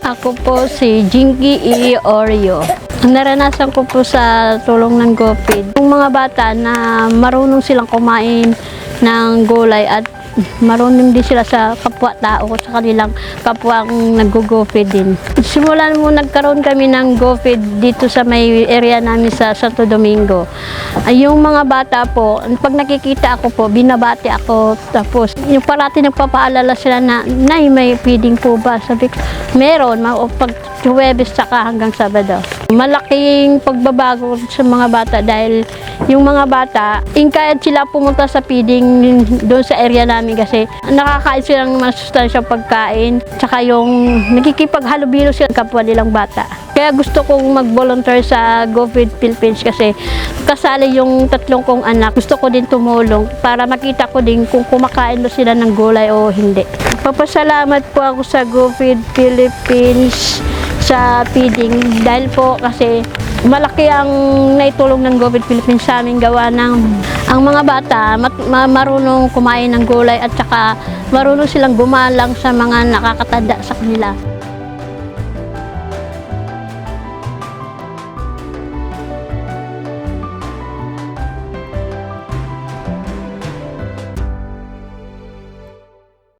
Ako po si Jinky E. Oreo. Ang naranasan ko po sa tulong ng GoFeed, yung mga bata na marunong silang kumain ng gulay at marunong din sila sa kapwa-tao sa kanilang kapwang nag-GoFeed din. Simulan mo nagkaroon kami ng GoFeed dito sa may area namin sa Santo Domingo. Yung mga bata po, pag nakikita ako po, binabati ako. Tapos yung parati nagpapaalala sila na, "Nay, may feeding po ba?" Sabi ko, meron, pag Huwebes saka hanggang Sabado. Malaking pagbabago sa mga bata dahil yung mga bata, kahit sila pumunta sa feeding doon sa area namin kasi nakakain silang masustansyang pagkain, tsaka yung nakikipaghalubilo sila kapwa nilang bata. Kaya gusto kong mag-volunteer sa GoFeed Philippines kasi kasali yung tatlong kong anak. Gusto ko din tumulong para makita ko din kung kumakain ba sila ng gulay o hindi. Papasalamat po ako sa GoFeed Philippines sa feeding dahil po kasi malaki ang naitulong ng GoFeed Philippines sa aming gawa ng ang mga bata marunong kumain ng gulay at saka marunong silang gumalang sa mga nakakatanda sa kanila.